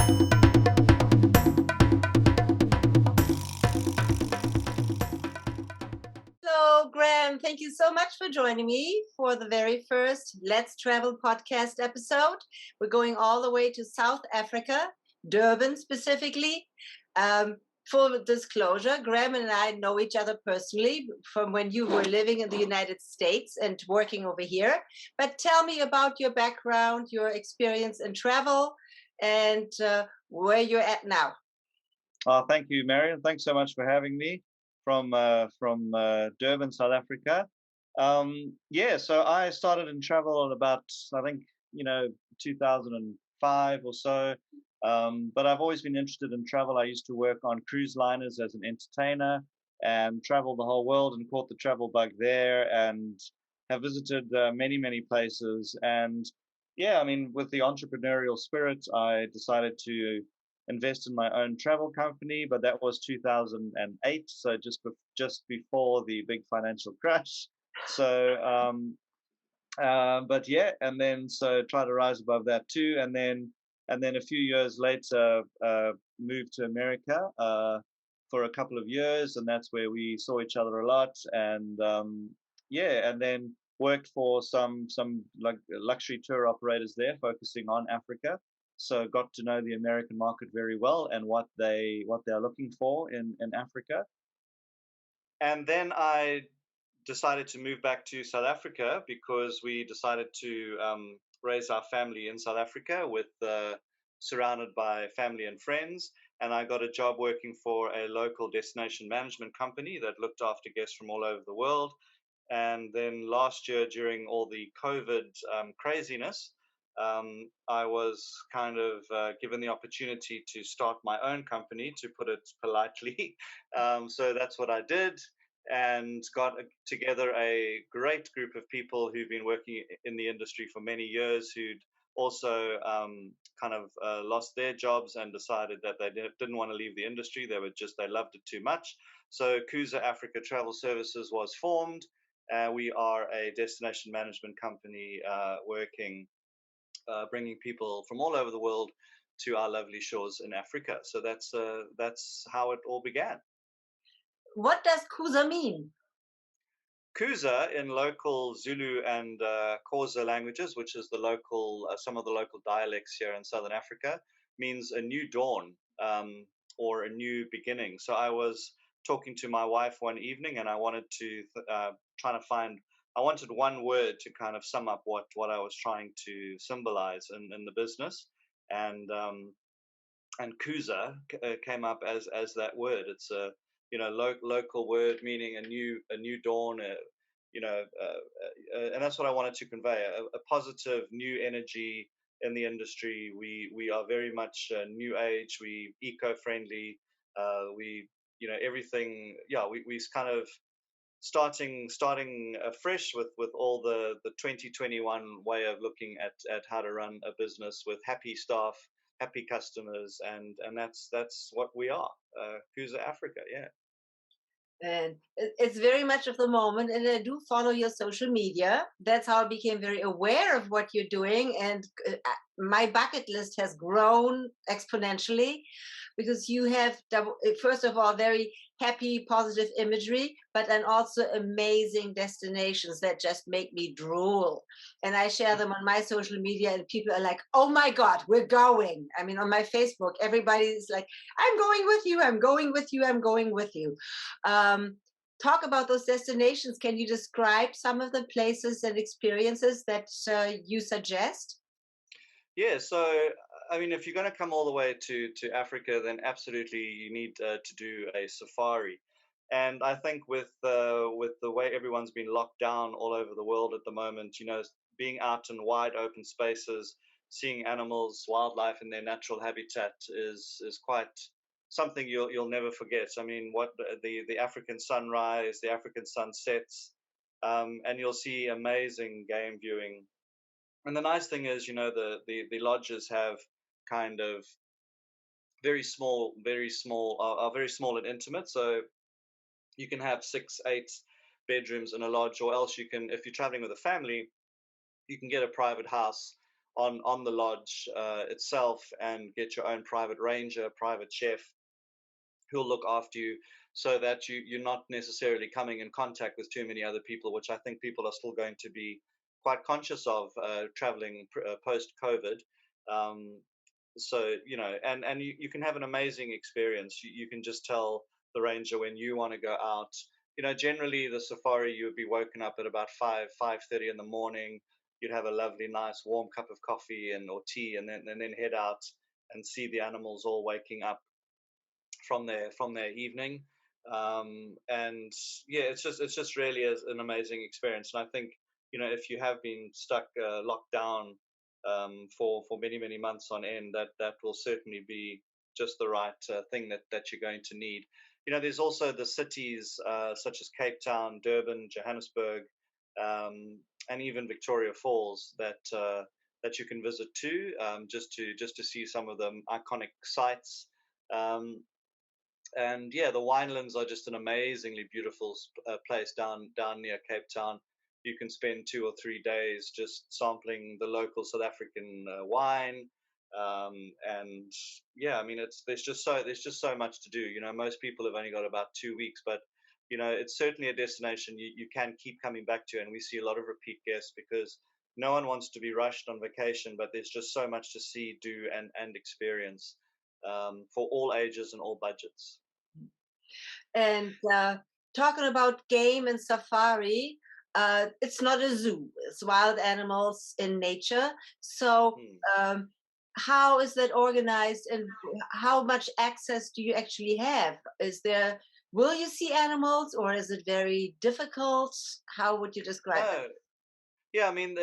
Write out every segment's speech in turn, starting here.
Hello, Graeme. Thank you so much for joining me for the very first Let's Travel podcast episode. We're going all the way to South Africa, Durban specifically. Full disclosure, Graeme and I know each other personally from when you were living in the United States and working over here. But tell me about your background, your experience in travel, and where you're at now. Thank you, Marion. Thanks so much for having me from Durban, South Africa. So I started in travel at about, I think, 2005 or so. But I've always been interested in travel. I used to work on cruise liners as an entertainer and traveled the whole world and caught the travel bug there and have visited many, many places. And yeah, I mean, with the entrepreneurial spirit, I decided to invest in my own travel company, but that was 2008, so just before the big financial crash. So, but yeah, and then so try to rise above that too, and then a few years later, moved to America for a couple of years, and that's where we saw each other a lot, and and then worked for some like luxury tour operators there, focusing on Africa. So got to know the American market very well and what they are looking for in Africa. And then I decided to move back to South Africa because we decided to raise our family in South Africa with surrounded by family and friends. And I got a job working for a local destination management company that looked after guests from all over the world. And then last year, during all the COVID craziness, I was kind of given the opportunity to start my own company, to put it politely. So that's what I did, and got together a great group of people who've been working in the industry for many years, who'd also lost their jobs and decided that they didn't want to leave the industry. They loved it too much. So Kusa Africa Travel Services was formed. We are a destination management company bringing people from all over the world to our lovely shores in Africa. So that's how it all began. What does Kusa mean? Kusa in local Zulu and Xhosa languages, which is some of the local dialects here in Southern Africa, means a new dawn or a new beginning. So I was talking to my wife one evening, and I wanted to I wanted one word to kind of sum up what I was trying to symbolize in the business, and Kusa came up as that word. It's a local word meaning a new dawn, and that's what I wanted to convey, a positive new energy in the industry. We are very much new age. We eco-friendly. We everything. Yeah, we kind of starting afresh with all the 2021 way of looking at how to run a business with happy staff, happy customers, and that's what we are, Kusa Africa. Yeah. And it's very much of the moment, and I do follow your social media. That's how I became very aware of what you're doing, and my bucket list has grown exponentially because you have first of all very happy, positive imagery, but then also amazing destinations that just make me drool. And I share them on my social media, and people are like, "Oh my God, we're going!" I mean, on my Facebook, everybody's like, "I'm going with you. I'm going with you. I'm going with you." Talk about those destinations. Can you describe some of the places and experiences that you suggest? Yeah, so I mean, if you're going to come all the way to Africa, then absolutely you need to do a safari. And I think with the way everyone's been locked down all over the world at the moment, being out in wide open spaces, seeing animals, wildlife in their natural habitat is quite something you'll never forget. I mean, what the African sunrise, the African sunsets, and you'll see amazing game viewing. And the nice thing is, the lodges have kind of are very small and intimate. So you can have 6, 8 bedrooms in a lodge, or else you can, if you're traveling with a family, you can get a private house on the lodge itself, and get your own private ranger, private chef, who'll look after you, so that you're not necessarily coming in contact with too many other people, which I think people are still going to be quite conscious of traveling post COVID. Um, so and you can have an amazing experience. You can just tell the ranger when you want to go out. Generally the safari, you would be woken up at about 5:30 in the morning. You'd have a lovely nice warm cup of coffee or tea, and then head out and see the animals all waking up from their evening. And yeah, it's just really an amazing experience. And I think if you have been stuck locked down for many months on end, that will certainly be just the right thing that you're going to need. There's also the cities such as Cape Town, Durban, Johannesburg, and even Victoria Falls that you can visit too, just to see some of the iconic sites. Um, and yeah, the winelands are just an amazingly beautiful place down near Cape Town. You can spend 2 or 3 days just sampling the local South African wine, and yeah, I mean, there's just so much to do. Most people have only got about 2 weeks, but it's certainly a destination you can keep coming back to, and we see a lot of repeat guests because no one wants to be rushed on vacation, but there's just so much to see, do, and experience, for all ages and all budgets. And talking about game and safari, it's not a zoo, it's wild animals in nature. So, Hmm. um, how is that organized, and how much access do you actually have? Will you see animals, or is it very difficult? How would you describe it? No, yeah, I mean,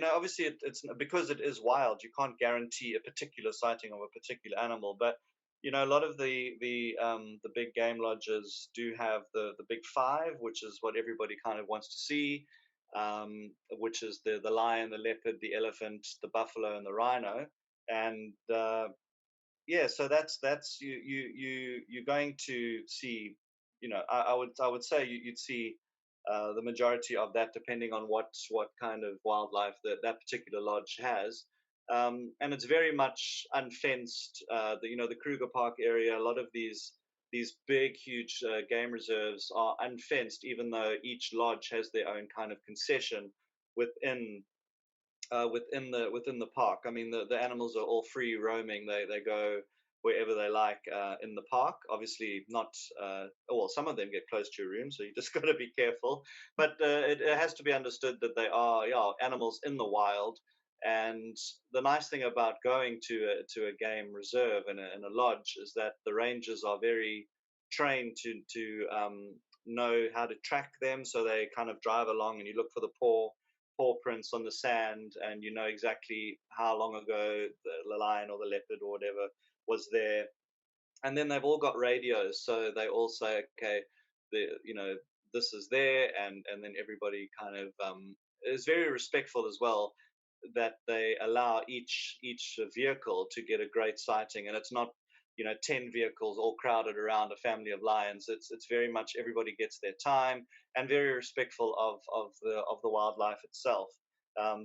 obviously it's because it is wild. You can't guarantee a particular sighting of a particular animal, but a lot of the big game lodges do have the big five, which is what everybody kind of wants to see, which is the lion, the leopard, the elephant, the buffalo, and the rhino. And yeah, so that's you're going to see. I would say you'd see the majority of that, depending on what kind of wildlife that particular lodge has. And it's very much unfenced. The Kruger Park area, a lot of these big, huge game reserves are unfenced, even though each lodge has their own kind of concession within within the park. I mean, the animals are all free roaming. They go wherever they like in the park. Obviously, not well. Some of them get close to your room, so you just got to be careful. But it has to be understood that they are, yeah, animals in the wild. And the nice thing about going to a game reserve and a lodge is that the rangers are very trained to know how to track them. So they kind of drive along, and you look for the paw prints on the sand, and you know exactly how long ago the lion or the leopard or whatever was there. And then they've all got radios, so they all say, okay, this is there, and then everybody kind of is very respectful as well, that they allow each vehicle to get a great sighting, and it's not 10 vehicles all crowded around a family of lions. It's very much everybody gets their time, and very respectful of the wildlife itself.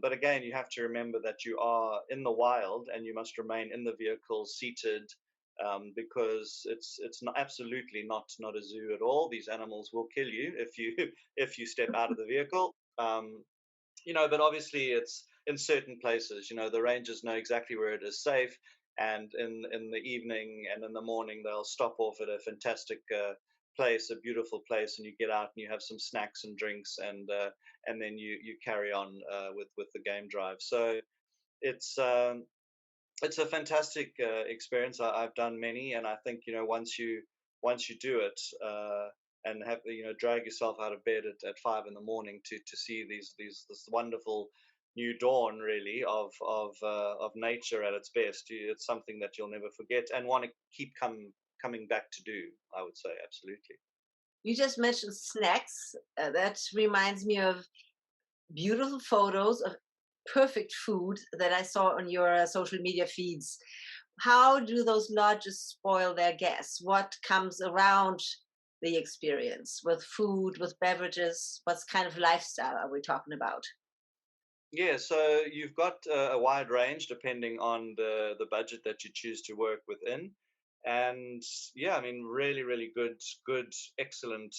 But again, you have to remember that you are in the wild, and you must remain in the vehicle seated, because it's not, absolutely not a zoo at all. These animals will kill you if you if you step out of the vehicle. But obviously it's in certain places. The rangers know exactly where it is safe, and in the evening and in the morning they'll stop off at a fantastic place, a beautiful place, and you get out and you have some snacks and drinks, and then you carry on with the game drive. So it's um, it's a fantastic experience. I've done many, and I think once you do it, and have drag yourself out of bed at 5 in the morning to see this wonderful new dawn, really, of nature at its best. It's something that you'll never forget and want to keep coming back to do. I would say absolutely. You just mentioned snacks. That reminds me of beautiful photos of perfect food that I saw on your social media feeds. How do those lodges spoil their guests? What comes around the experience with food, with beverages? What kind of lifestyle are we talking about? Yeah, so you've got a wide range depending on the budget that you choose to work within, and yeah, I mean, really good, excellent,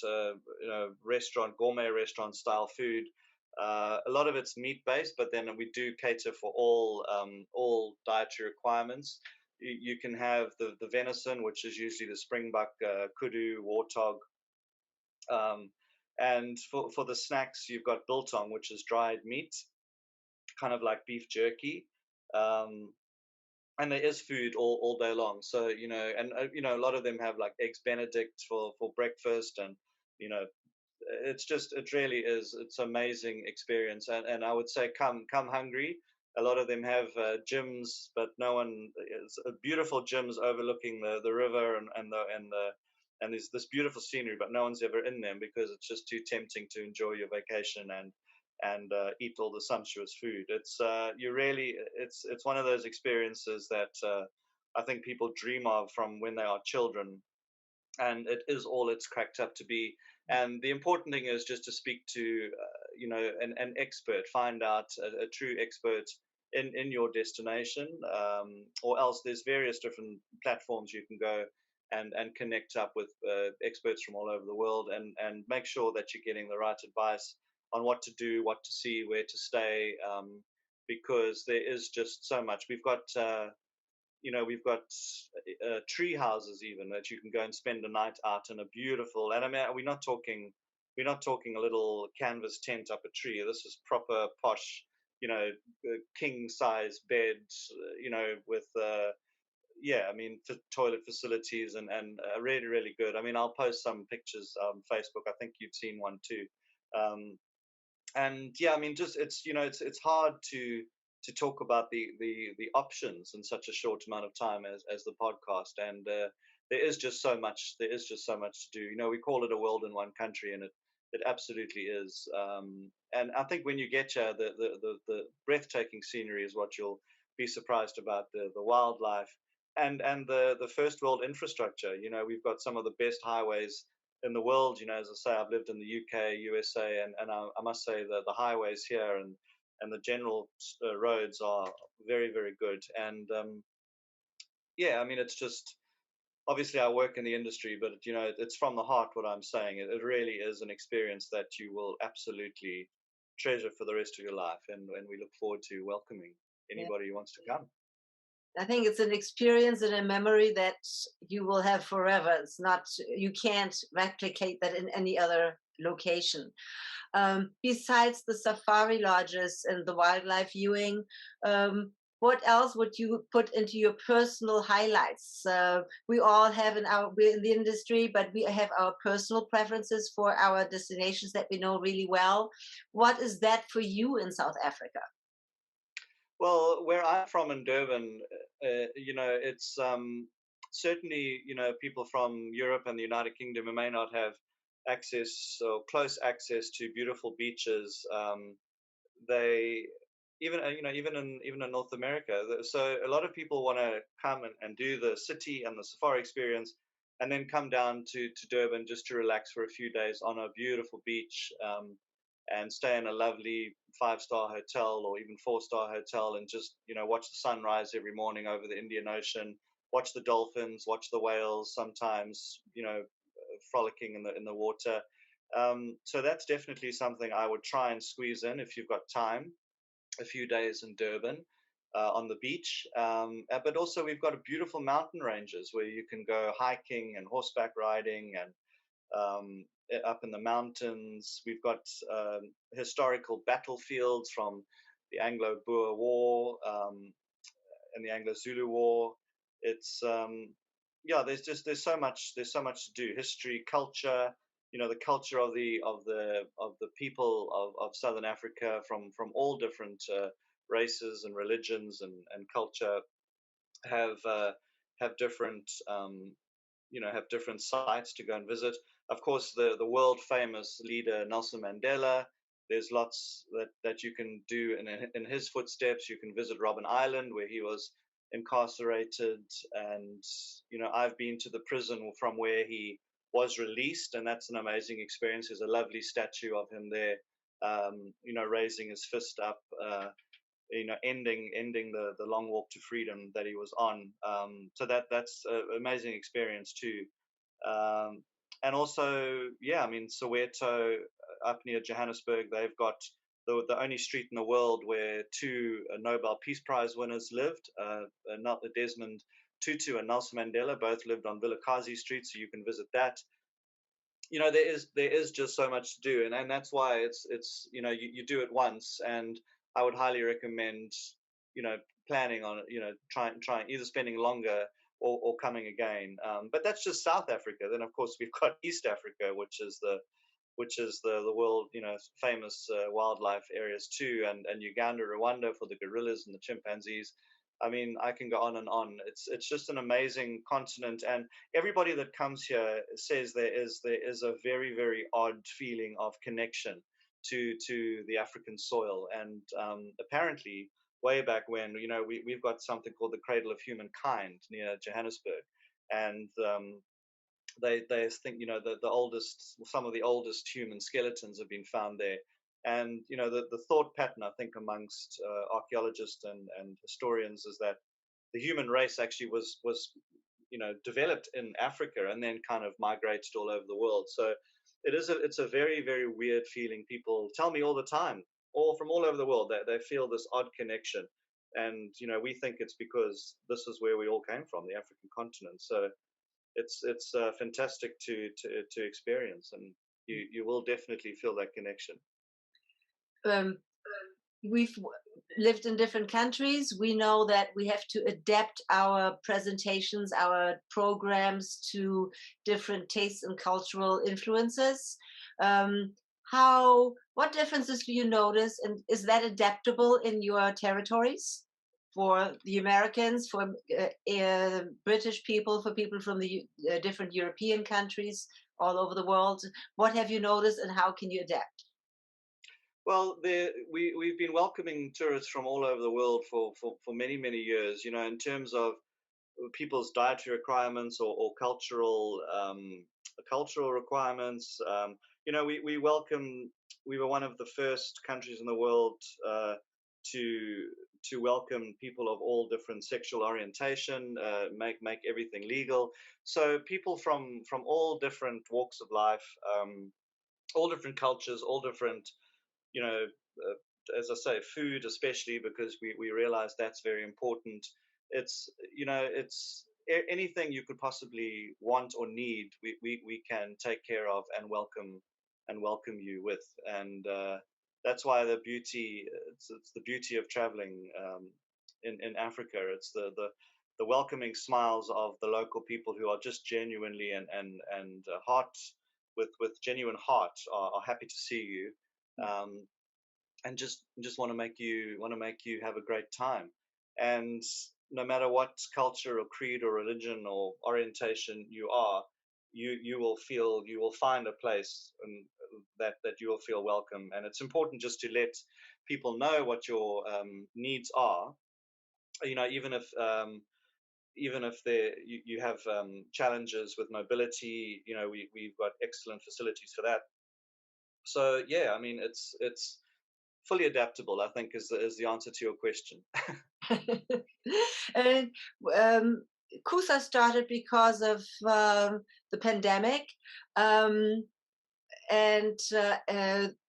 restaurant, gourmet restaurant style food. A lot of it's meat based, but then we do cater for all dietary requirements. You can have the venison, which is usually the springbuck, kudu, warthog, um, and for the snacks, you've got biltong, which is dried meat, kind of like beef jerky. Um, and there is food all day long. So, and a lot of them have like eggs Benedict for breakfast, and you know, it really is, it's amazing experience. And I would say come hungry. A lot of them have gyms, but no one is beautiful gyms overlooking the river, and there's this beautiful scenery, but no one's ever in them because it's just too tempting to enjoy your vacation and eat all the sumptuous food. It's one of those experiences that I think people dream of from when they are children, and it is all it's cracked up to be. And the important thing is just to speak to, an expert, find out a true expert in your destination, or else there's various different platforms you can go and connect up with experts from all over the world, and make sure that you're getting the right advice on what to do, what to see, where to stay, because there is just so much. We've got tree houses even that you can go and spend a night out in a beautiful. And I mean, we're not talking a little canvas tent up a tree. This is proper posh, king size beds, with yeah, I mean, toilet facilities, and really good. I mean, I'll post some pictures on Facebook. I think you've seen one too. Um, and yeah, I mean, just it's hard to talk about the options in such a short amount of time as the podcast. And there is just so much to do. We call it a world in one country, and it absolutely is. And I think when you get here, the breathtaking scenery is what you'll be surprised about, the wildlife, and the first world infrastructure. We've got some of the best highways in the world. As I say, I've lived in the UK, USA, and I must say that the highways here and the general roads are very good. And yeah, I mean, it's just, obviously I work in the industry, but it's from the heart what I'm saying. It really is an experience that you will absolutely treasure for the rest of your life, and we look forward to welcoming Yeah. anybody who wants to come. I think it's an experience and a memory that you will have forever. It's not, you can't replicate that in any other location. Besides the safari lodges and the wildlife viewing, what else would you put into your personal highlights? We all have we're in the industry, but we have our personal preferences for our destinations that we know really well. What is that for you in South Africa? Well, where I'm from in Durban, it's certainly, people from Europe and the United Kingdom who may not have access or close access to beautiful beaches. They even even in North America. So a lot of people want to come and do the city and the safari experience, and then come down to Durban just to relax for a few days on a beautiful beach, and stay in a lovely five-star hotel or even four-star hotel, and just watch the sunrise every morning over the Indian Ocean, watch the dolphins, watch the whales, sometimes frolicking in the water. So that's definitely something I would try and squeeze in if you've got time, a few days in Durban on the beach. But also, we've got beautiful mountain ranges where you can go hiking and horseback riding, and up in the mountains. We've got historical battlefields from the Anglo-Boer War, and the Anglo-Zulu War. It's yeah, there's so much to do. History, culture, the culture of the people of Southern Africa, from all different races and religions and culture, have different have different sites to go and visit. Of course, the world famous leader Nelson Mandela. There's lots that you can do in his footsteps. You can visit Robben Island, where he was incarcerated, and I've been to the prison from where he was released, and that's an amazing experience. There's a lovely statue of him there, raising his fist up, ending the long walk to freedom that he was on. So that's an amazing experience too. Um, and also, yeah, I mean, Soweto, up near Johannesburg, they've got the only street in the world where two Nobel Peace Prize winners lived. Not Desmond Tutu and Nelson Mandela both lived on Vilakazi Street, so you can visit that. There is just so much to do, and that's why it's you do it once, and I would highly recommend you know planning on it, trying either spending longer or coming again. But that's just South Africa. Then of course we've got East Africa, which is the world famous wildlife areas too, and Uganda, Rwanda for the gorillas and the chimpanzees. I mean, I can go on and on. It's just an amazing continent, and everybody that comes here says there is a very very odd feeling of connection to the African soil, and apparently way back when we've got something called the Cradle of Humankind near Johannesburg, and they think the oldest some of the oldest human skeletons have been found there, and the thought pattern I think amongst archaeologists and historians is that the human race actually was developed in Africa and then kind of migrated all over the world. So it's a very very weird feeling. People tell me all the time, all from all over the world, that they feel this odd connection, and we think it's because this is where we all came from, the African continent. So it's fantastic to experience, and you will definitely feel that connection. Um, we've lived in different countries. We know that we have to adapt our presentations, our programs to different tastes and cultural influences. Um, what differences do you notice, and is that adaptable in your territories? For the Americans, for British people, for people from the different European countries all over the world, what have you noticed, and how can you adapt? Well, we've been welcoming tourists from all over the world for many many years. In terms of people's dietary requirements or cultural requirements. We welcome. We were one of the first countries in the world to welcome people of all different sexual orientation, make everything legal. So people from all different walks of life, all different cultures, all different you know, as I say, food especially, because we realize that's very important. It's anything you could possibly want or need, we can take care of and welcome you with, and that's why it's the beauty of traveling in Africa. It's the welcoming smiles of the local people who are just genuinely and heart with genuine heart are happy to see you, um, and just want to make you have a great time. And no matter what culture or creed or religion or orientation you are, you will find a place, and that you will feel welcome. And it's important just to let people know what your needs are. Even if you have challenges with mobility, we've got excellent facilities for that. So yeah, I mean, it's fully adaptable, I think, is the answer to your question. And um, Kusa started because of the pandemic. Um, and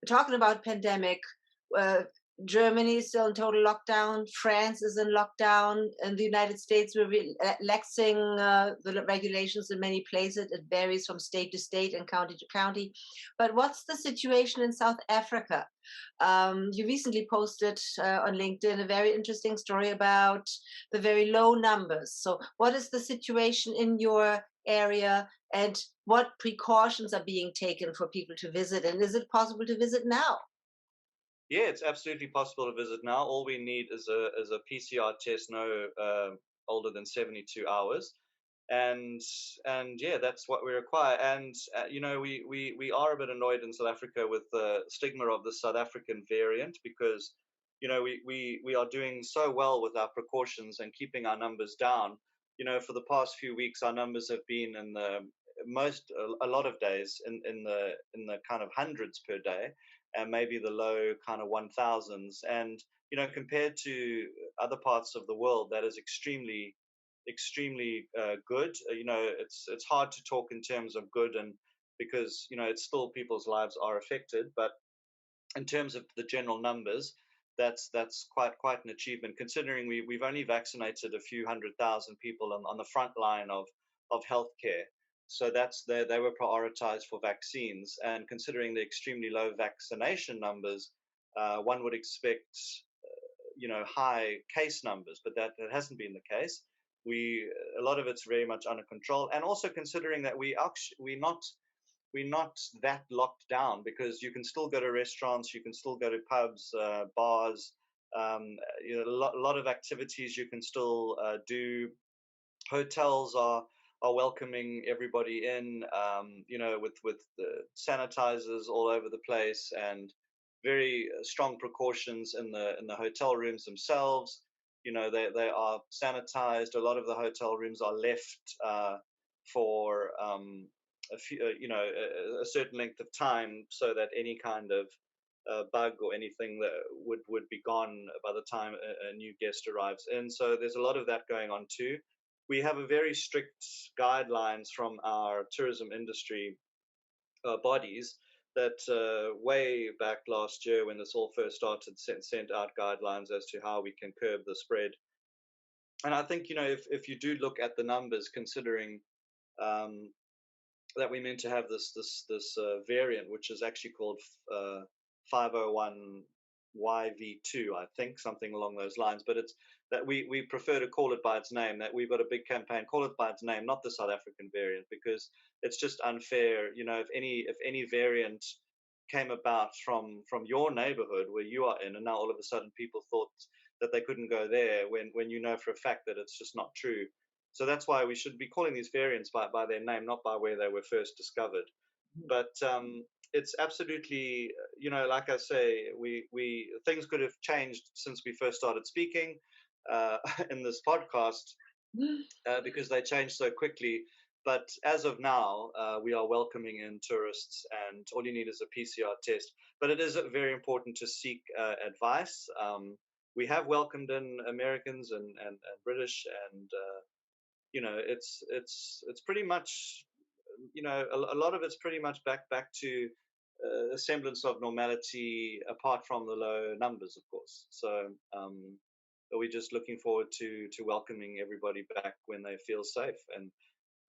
talking about pandemic, uh, Germany is still in total lockdown. France is in lockdown. In the United States, we're relaxing the regulations in many places. It varies from state to state and county to county. But what's the situation in South Africa? You recently posted on LinkedIn a very interesting story about the very low numbers. So, what is the situation in your area, and what precautions are being taken for people to visit? And is it possible to visit now? Yeah, it's absolutely possible to visit now. All we need is a PCR test no older than 72 hours, and yeah, that's what we require. And we are a bit annoyed in South Africa with the stigma of the South African variant, because we are doing so well with our precautions and keeping our numbers down. For the past few weeks, our numbers have been in the a lot of days in the kind of hundreds per day, and maybe the low kind of 1000s. And compared to other parts of the world, that is extremely good. It's hard to talk in terms of good, and because it's still people's lives are affected, but in terms of the general numbers, that's quite an achievement, considering we've only vaccinated a few 100,000 people on the front line of healthcare. So they were prioritized for vaccines, and considering the extremely low vaccination numbers, one would expect high case numbers, but that hasn't been the case. A lot of it's very much under control, and also considering that we're not that locked down, because you can still go to restaurants, you can still go to pubs, bars, a lot of activities you can still do. Hotels are welcoming everybody in, with the sanitizers all over the place, and very strong precautions in the hotel rooms themselves. They are sanitized. A lot of the hotel rooms are left for a few, a certain length of time, so that any kind of bug or anything that would be gone by the time a new guest arrives in. So there's a lot of that going on too. We have a very strict guidelines from our tourism industry bodies that way back last year, when this all first started, sent out guidelines as to how we can curb the spread. And I think if you do look at the numbers, considering um, that we're meant to have this variant, which is actually called 501 YV2, I think, something along those lines. But it's that we prefer to call it by its name. That we've got a big campaign, call it by its name, not the South African variant, because it's just unfair. If any variant came about from your neighborhood where you are in, and now all of a sudden people thought that they couldn't go there, when for a fact that it's just not true. So that's why we should be calling these variants by their name, not by where they were first discovered. But it's absolutely, like I say, we things could have changed since we first started speaking in this podcast, because they changed so quickly. But as of now, we are welcoming in tourists, and all you need is a PCR test. But it is very important to seek advice. We have welcomed in Americans and British, and it's pretty much, a lot of it's pretty much back to a semblance of normality, apart from the low numbers, of course. So we're just looking forward to welcoming everybody back when they feel safe. And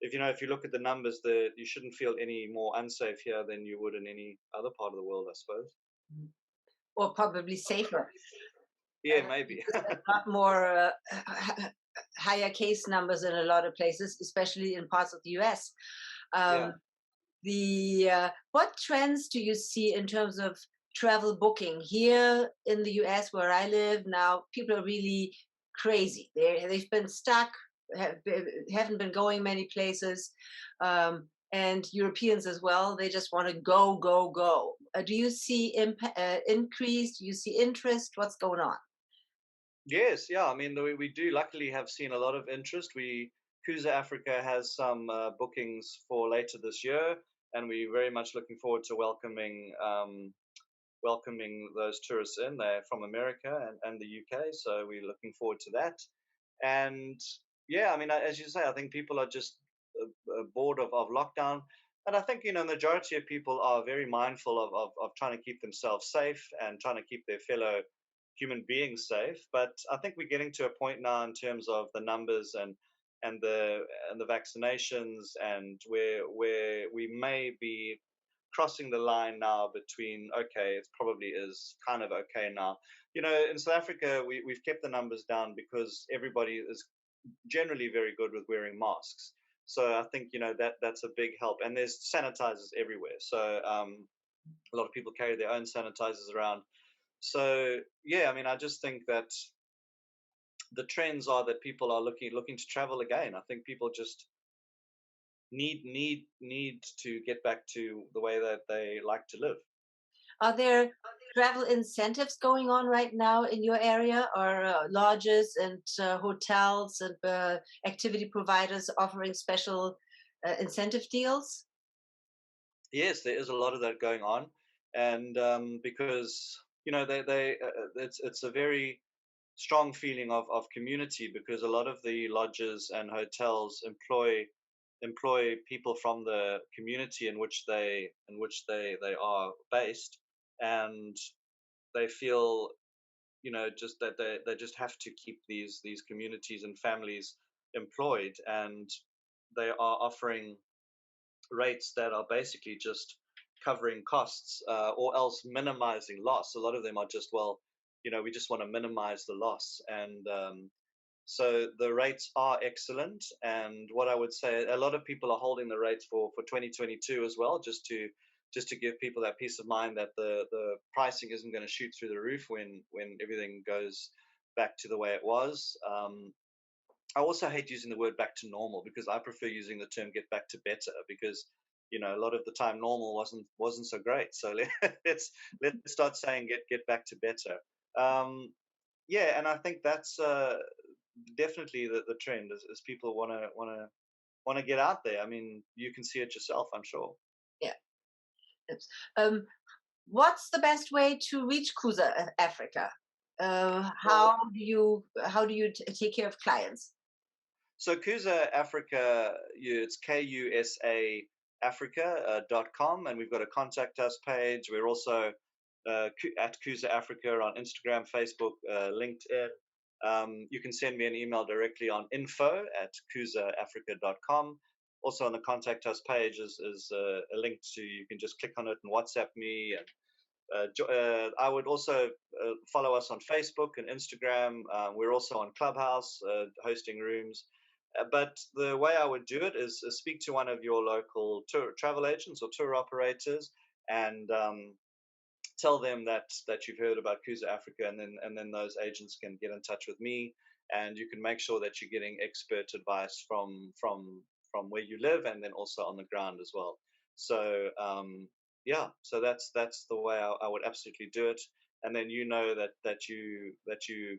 if you look at the numbers, you shouldn't feel any more unsafe here than you would in any other part of the world, I suppose. Or probably safer. Yeah, maybe. A lot more higher case numbers in a lot of places, especially in parts of the US. Yeah. Um, what trends do you see in terms of travel booking here in the US, where I live now? People are really crazy. They've been stuck, haven't been going many places, and Europeans as well. They just want to go, go, go. Do you see increase? Do you see interest? What's going on? Yes, yeah. I mean, we do luckily have seen a lot of interest. Kusa Africa has some bookings for later this year, and we're very much looking forward to welcoming those tourists in. They're from America and the UK, so we're looking forward to that. And yeah, I mean, as you say, I think people are just bored of lockdown. And I think, majority of people are very mindful of trying to keep themselves safe and trying to keep their fellow human beings safe. But I think we're getting to a point now in terms of the numbers and the vaccinations, and where we may be crossing the line now between, okay, it probably is kind of okay now. In South Africa, we've kept the numbers down because everybody is generally very good with wearing masks. So I think that's a big help, and there's sanitizers everywhere. So a lot of people carry their own sanitizers around. So yeah, I mean, I just think that the trends are that people are looking to travel again. I think people just need to get back to the way that they like to live. Are there travel incentives going on right now in your area, or lodges and hotels and activity providers offering special incentive deals? Yes, there is a lot of that going on, and because it's a very strong feeling of community, because a lot of the lodges and hotels employ people from the community in which they are based, and they feel, just that they just have to keep these communities and families employed, and they are offering rates that are basically just covering costs, or else minimizing loss. A lot of them are just, well, we just want to minimize the loss, and so the rates are excellent. And what I would say, a lot of people are holding the rates for 2022 as well, just to give people that peace of mind that the pricing isn't going to shoot through the roof when everything goes back to the way it was. I also hate using the word back to normal, because I prefer using the term get back to better, because a lot of the time normal wasn't so great. So let's start saying get back to better. Yeah, and I think that's definitely the trend, is people want to get out there. I mean, you can see it yourself, I'm sure. Yeah. Yes. What's the best way to reach Kusa Africa? Well, How do you take care of clients? so Kusa Africa, it's KUSA Africa.com, and we've got a contact us page. We're also at Kusa Africa on Instagram, Facebook, LinkedIn. You can send me an email directly on info@kusaafrica.com. Also on the contact us page is a link to, you can just click on it and WhatsApp me. And I would also follow us on Facebook and Instagram. We're also on Clubhouse, hosting rooms. But the way I would do it is speak to one of your local travel agents or tour operators, and tell them that you've heard about Kusa Africa, and then those agents can get in touch with me, and you can make sure that you're getting expert advice from where you live, and then also on the ground as well. So yeah, so that's the way I would absolutely do it. And then that you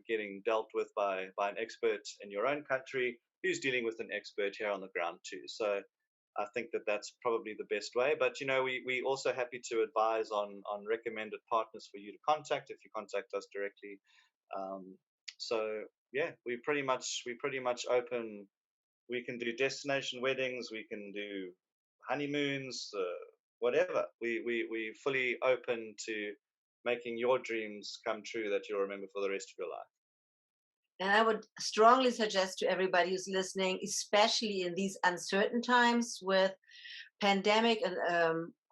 getting dealt with by an expert in your own country, who's dealing with an expert here on the ground too. So I think that that's probably the best way. But we also happy to advise on recommended partners for you to contact if you contact us directly. Um, so yeah, we pretty much open. We can do destination weddings. We can do honeymoons. Whatever. We fully open to making your dreams come true that you'll remember for the rest of your life. And I would strongly suggest to everybody who's listening, especially in these uncertain times with pandemic and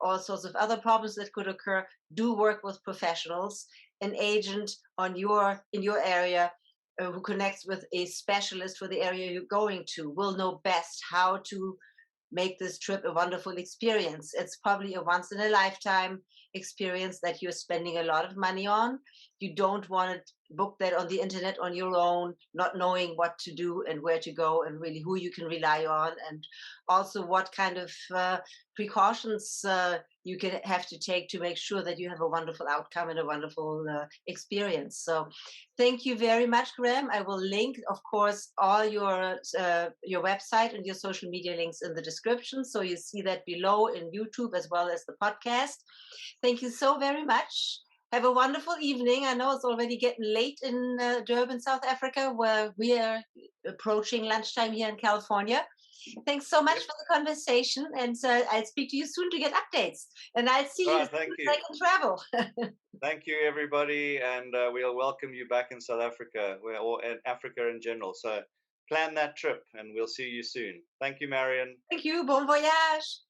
all sorts of other problems that could occur, do work with professionals. An agent in your area who connects with a specialist for the area you're going to will know best how to make this trip a wonderful experience. It's probably a once in a lifetime experience that you're spending a lot of money on. You don't want to book that on the internet on your own, not knowing what to do and where to go and really who you can rely on, and also what kind of precautions you can have to take to make sure that you have a wonderful outcome and a wonderful experience. So thank you very much, Graham. I will link, of course, all your website and your social media links in the description, so you see that below in YouTube as well as the podcast. Thank you so very much. Have a wonderful evening. I know it's already getting late in Durban, South Africa, where we are approaching lunchtime here in California. Thanks so much Yep. for the conversation, and I'll speak to you soon to get updates. And I'll see All you right. as soon Thank as you. I can travel. Thank you, everybody, and we'll welcome you back in South Africa, or in Africa in general. So plan that trip, and we'll see you soon. Thank you, Marion. Thank you. Bon voyage.